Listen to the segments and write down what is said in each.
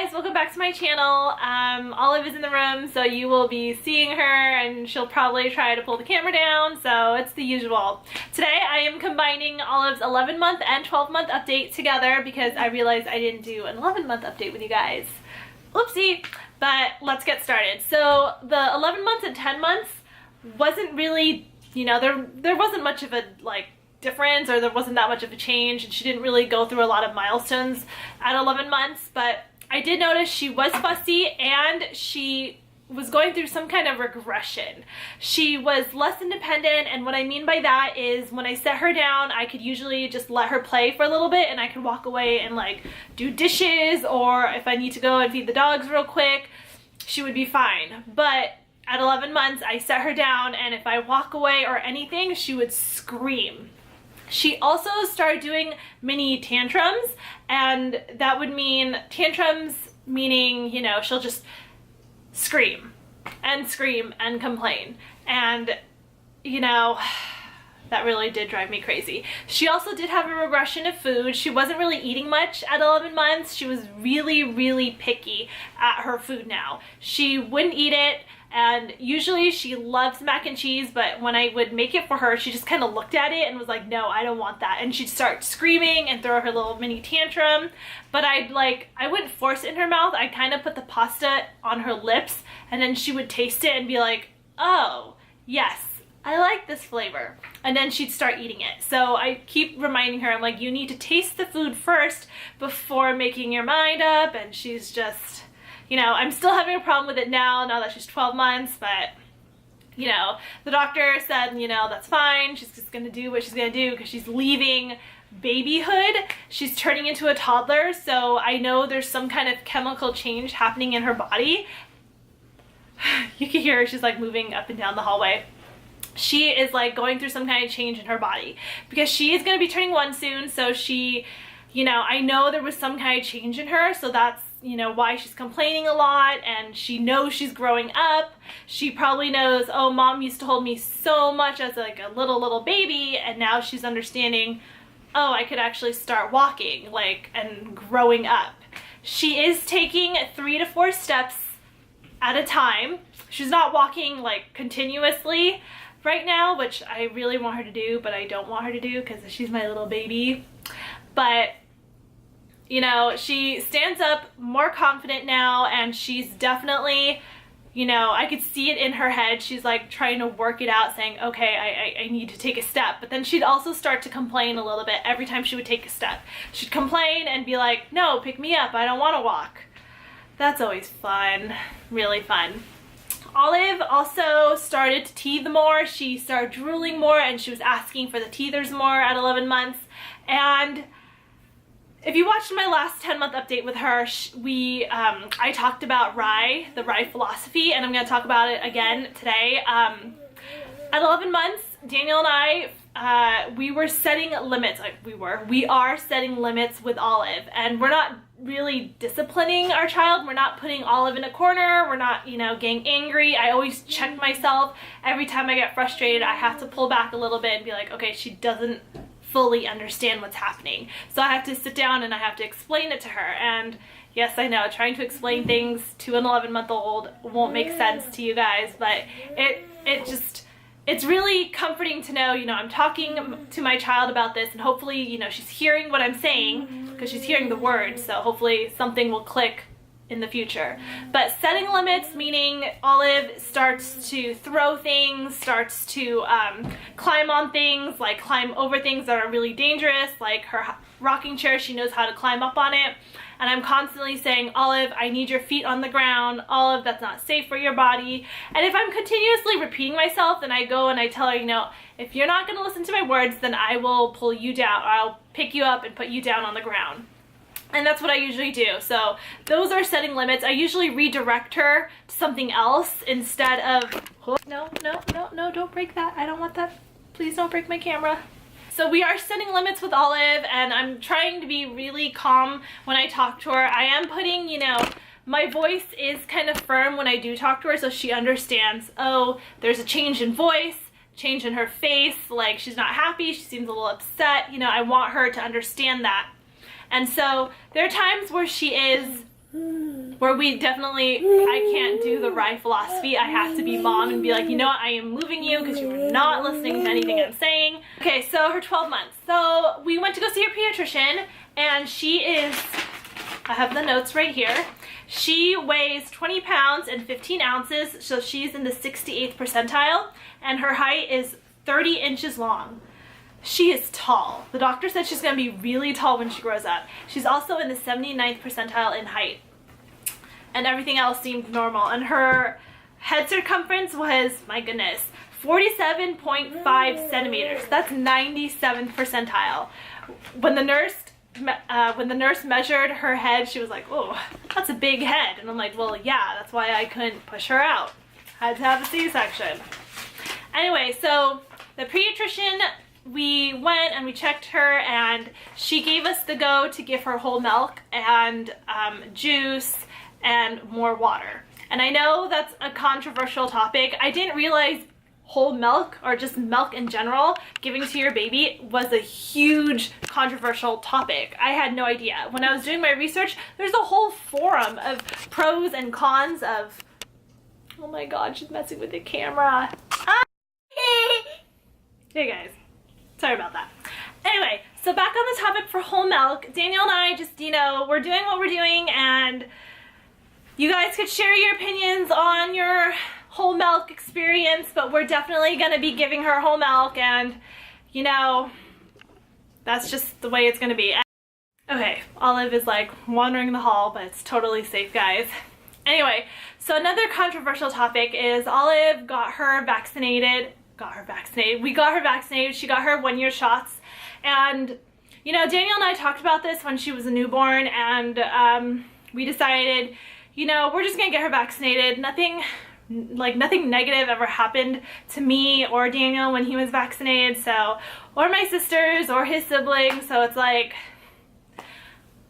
guys, welcome back to my channel. Olive is in the room, so you will be seeing her and she'll probably try to pull the camera down, so it's the usual. Today I am combining Olive's 11-month and 12-month update together because I realized I didn't do an 11-month update with you guys. Oopsie! But let's get started. So the 11 months and 10 months wasn't really, you know, there wasn't much of a difference, or there wasn't that much of a change, and she didn't really go through a lot of milestones at 11 months, but I did notice she was fussy and she was going through some kind of regression. She was less independent, and what I mean by that is when I set her down, I could usually just let her play for a little bit and I could walk away and do dishes, or if I need to go and feed the dogs real quick, she would be fine. But at 11 months, I set her down, and if I walk away or anything, she would scream. She also started doing mini tantrums, and that would mean tantrums meaning, you know, she'll just scream and complain. And, you know, that really did drive me crazy. She also did have a regression of food. She wasn't really eating much at 11 months. She was really picky at her food now. She wouldn't eat it. And usually she loves mac and cheese, but when I would make it for her, she just kind of looked at it and was like, no, I don't want that. And she'd start screaming and throw her little mini tantrum. But I wouldn't force it in her mouth. I'd kind of put the pasta on her lips, and then she would taste it and be like, oh, yes, I like this flavor. And then she'd start eating it. So I keep reminding her, I'm like, you need to taste the food first before making your mind up. And she's just... You know, I'm still having a problem with it now that she's 12 months, but, you know, the doctor said, you know, that's fine. She's just going to do what she's going to do because she's leaving babyhood. She's turning into a toddler, so I know there's some kind of chemical change happening in her body. You can hear her, she's moving up and down the hallway. She is going through some kind of change in her body because she is going to be turning 1 soon, so she, you know, I know there was some kind of change in her, so that's, you know, why she's complaining a lot, and she knows she's growing up. She probably knows, oh, mom used to hold me so much as a little baby, and now she's understanding, oh, I could actually start walking, and growing up. She is taking 3 to 4 steps at a time. She's not walking continuously right now, which I really want her to do, but I don't want her to do because she's my little baby. But you know, she stands up more confident now, and she's definitely, you know, I could see it in her head. She's trying to work it out, saying, okay, I need to take a step. But then she'd also start to complain a little bit every time she would take a step. She'd complain and be like, no, pick me up, I don't want to walk. That's always fun, really fun. Olive also started to teeth more. She started drooling more, and she was asking for the teethers more at 11 months. And if you watched my last 10-month update with her, I talked about RIE, the RIE philosophy, and I'm going to talk about it again today. At 11 months, Daniel and I, we were setting limits. We are setting limits with Olive, and we're not really disciplining our child. We're not putting Olive in a corner. We're not, you know, getting angry. I always check myself. Every time I get frustrated, I have to pull back a little bit and be like, okay, she doesn't fully understand what's happening. So I have to sit down and I have to explain it to her. And yes, I know, trying to explain things to an 11-month-old won't make sense to you guys, but it's really comforting to know, you know, I'm talking to my child about this, and hopefully, you know, she's hearing what I'm saying because she's hearing the words, so hopefully something will click in the future. But setting limits, meaning Olive starts to throw things, starts to climb on things, climb over things that are really dangerous, like her rocking chair, she knows how to climb up on it. And I'm constantly saying, Olive, I need your feet on the ground. Olive, that's not safe for your body. And if I'm continuously repeating myself, then I go and I tell her, you know, if you're not going to listen to my words, then I will pull you down, or I'll pick you up and put you down on the ground. And that's what I usually do. So those are setting limits. I usually redirect her to something else instead of, no, don't break that. I don't want that. Please don't break my camera. So we are setting limits with Olive, and I'm trying to be really calm when I talk to her. I am putting, you know, my voice is kind of firm when I do talk to her, so she understands, oh, there's a change in voice, change in her face, she's not happy, she seems a little upset. You know, I want her to understand that. And so there are times where she is where we definitely, I can't do the Rye philosophy. I have to be mom and be like, you know what, I am moving you because you are not listening to anything I'm saying. Okay, so her 12 months. So we went to go see her pediatrician, and she is, I have the notes right here. She weighs 20 pounds and 15 ounces, so she's in the 68th percentile, and her height is 30 inches long. She is tall. The doctor said she's going to be really tall when she grows up. She's also in the 79th percentile in height. And everything else seemed normal. And her head circumference was, my goodness, 47.5 centimeters. That's 97th percentile. When the nurse measured her head, she was like, oh, that's a big head. And I'm like, well, yeah, that's why I couldn't push her out. Had to have a C-section. Anyway, so the pediatrician, we went and we checked her, and she gave us the go to give her whole milk and juice and more water. And I know that's a controversial topic. I didn't realize whole milk, or just milk in general, giving to your baby was a huge controversial topic. I had no idea. When I was doing my research, there's a whole forum of pros and cons of, oh my god, she's messing with the camera. Ah! Hey guys, sorry about that. Anyway, so back on the topic for whole milk, Daniel and I just, you know, we're doing what we're doing, and you guys could share your opinions on your whole milk experience, but we're definitely gonna be giving her whole milk, and you know, that's just the way it's gonna be. Okay, Olive is like wandering the hall, but it's totally safe, guys. Anyway, so another controversial topic is Olive got her vaccinated. We got her vaccinated. She got her 1-year shots, and you know, Daniel and I talked about this when she was a newborn, and we decided, you know, we're just gonna get her vaccinated. Nothing negative ever happened to me or Daniel when he was vaccinated, so, or my sisters or his siblings, so it's like,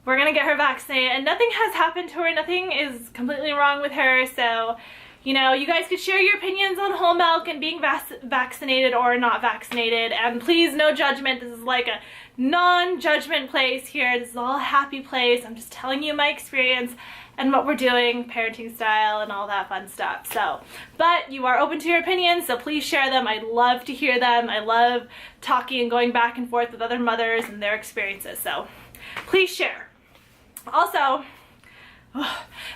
we're gonna get her vaccinated, and nothing has happened to her. Nothing is completely wrong with her, so, you know, you guys could share your opinions on whole milk and being vaccinated or not vaccinated, and please, no judgment. This is like a non-judgment place here. This is all a happy place. I'm just telling you my experience and what we're doing, parenting style and all that fun stuff. So, but you are open to your opinions, so please share them. I love to hear them. I love talking and going back and forth with other mothers and their experiences, so please share. Also,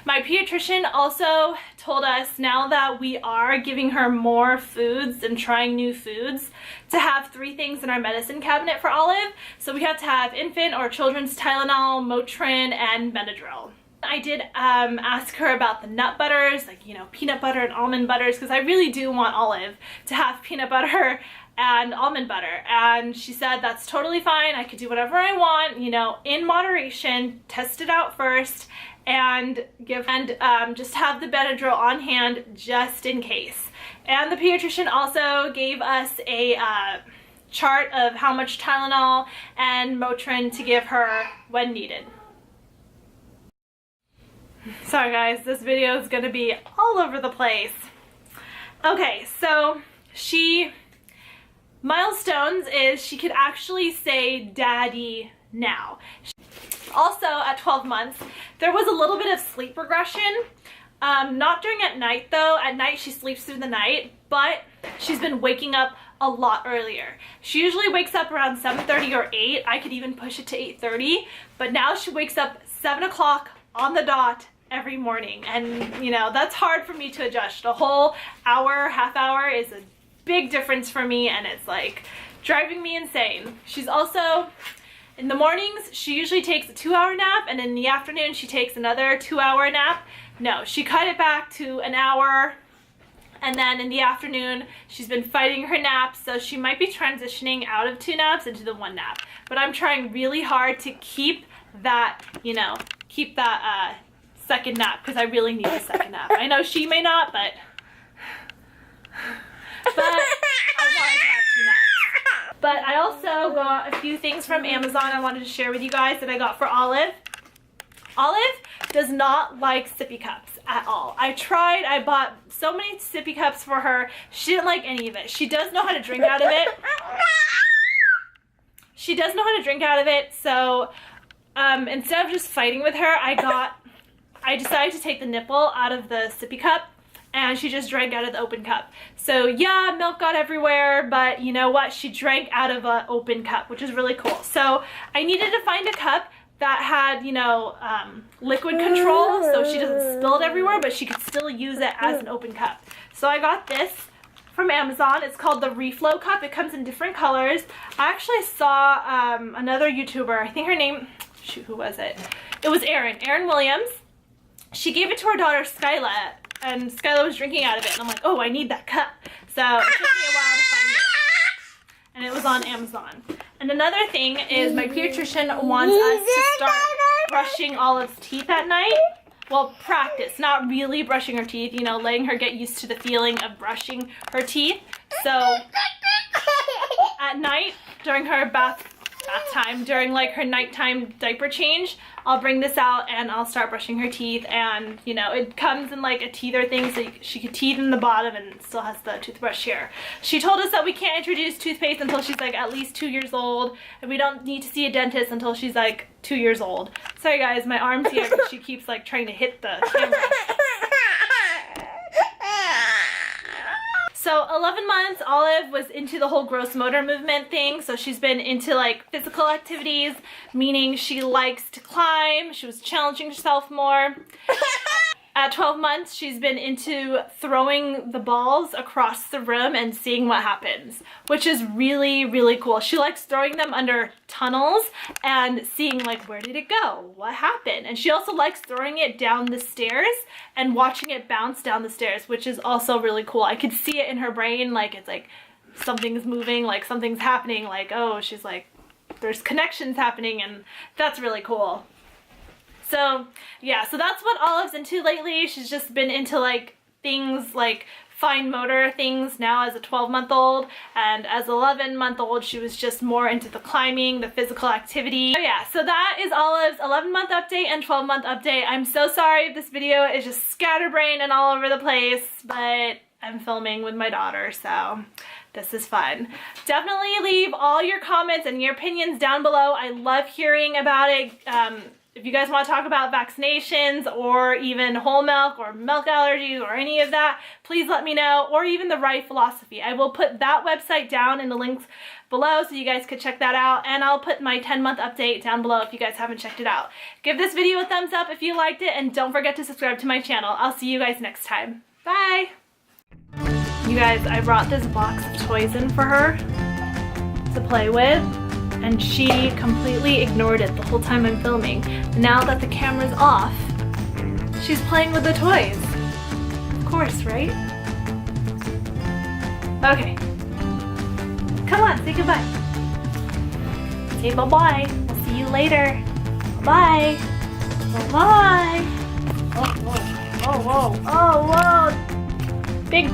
my pediatrician also told us, now that we are giving her more foods and trying new foods, to have 3 things in our medicine cabinet for Olive. So we have to have infant or children's Tylenol, Motrin, and Benadryl. I did ask her about the nut butters, like, you know, peanut butter and almond butters, because I really do want Olive to have peanut butter and almond butter, and she said that's totally fine. I could do whatever I want, you know, in moderation, test it out first, and just have the Benadryl on hand just in case. And the pediatrician also gave us a chart of how much Tylenol and Motrin to give her when needed. Sorry guys, this video is gonna be all over the place. Okay, so milestones is she could actually say daddy now. Also, at 12 months, there was a little bit of sleep regression. Not during at night though. At night she sleeps through the night, but she's been waking up a lot earlier. She usually wakes up around 7:30 or 8. I could even push it to 8:30, but now she wakes up 7 o'clock on the dot every morning, and you know, that's hard for me to adjust. A whole hour, half hour is a big difference for me, and it's like driving me insane. She's also, in the mornings, she usually takes a 2-hour nap, and in the afternoon she takes another 2-hour nap. No, she cut it back to an hour, and then in the afternoon she's been fighting her naps, so she might be transitioning out of 2 naps into the 1 nap. But I'm trying really hard to keep that, you know, second nap, because I really need a second nap. I know she may not, but I wanted to have 2 naps. But I also got a few things from Amazon I wanted to share with you guys that I got for Olive. Olive does not like sippy cups at all. I tried, I bought so many sippy cups for her. She didn't like any of it. She does know how to drink out of it. She does know how to drink out of it, so instead of just fighting with her, I I decided to take the nipple out of the sippy cup, and she just drank out of the open cup. So yeah, milk got everywhere, but you know what? She drank out of an open cup, which is really cool. So I needed to find a cup that had, you know, liquid control, so she doesn't spill it everywhere, but she could still use it as an open cup. So I got this from Amazon. It's called the Reflow cup. It comes in different colors. I actually saw another YouTuber, I think her name, shoot, who was it? It was Erin Williams. She gave it to her daughter Skyla, and Skyla was drinking out of it, and I'm like, oh, I need that cup. So it took me a while to find it, and it was on Amazon. And another thing is my pediatrician wants us to start brushing Olive's teeth at night. Well, practice, not really brushing her teeth, you know, letting her get used to the feeling of brushing her teeth. So at night, during her bath time, during like her nighttime diaper change, I'll bring this out and I'll start brushing her teeth. And you know, it comes in like a teether thing, so she could teeth in the bottom and still has the toothbrush here. She told us that we can't introduce toothpaste until she's like at least 2 years old, and we don't need to see a dentist until she's like 2 years old. Sorry guys, my arm's here because she keeps like trying to hit the camera. So 11 months, Olive was into the whole gross motor movement thing. So she's been into like physical activities, meaning she likes to climb. She was challenging herself more. At 12 months, she's been into throwing the balls across the room and seeing what happens, which is really, really cool. She likes throwing them under tunnels and seeing like, where did it go? What happened? And she also likes throwing it down the stairs and watching it bounce down the stairs, which is also really cool. I could see it in her brain, like it's like something's moving, like something's happening, like, oh, she's like, there's connections happening, and that's really cool. So yeah, so that's what Olive's into lately. She's just been into like things like fine motor things now as a 12-month-old, and as an 11-month-old she was just more into the climbing, the physical activity. So yeah, so that is Olive's 11-month update and 12-month update. I'm so sorry if this video is just scatterbrained and all over the place, but I'm filming with my daughter, so this is fun. Definitely leave all your comments and your opinions down below. I love hearing about it. If you guys want to talk about vaccinations or even whole milk or milk allergies or any of that, please let me know, or even the right philosophy. I will put that website down in the links below so you guys could check that out, and I'll put my 10-month update down below if you guys haven't checked it out. Give this video a thumbs up if you liked it, and don't forget to subscribe to my channel. I'll see you guys next time. Bye! You guys, I brought this box of toys in for her to play with, and she completely ignored it the whole time I'm filming. Now that the camera's off, she's playing with the toys. Of course, right? Okay. Come on, say goodbye. Say bye-bye. We'll see you later. Bye. Bye-bye. Oh, whoa. Oh, whoa. Oh, whoa. Big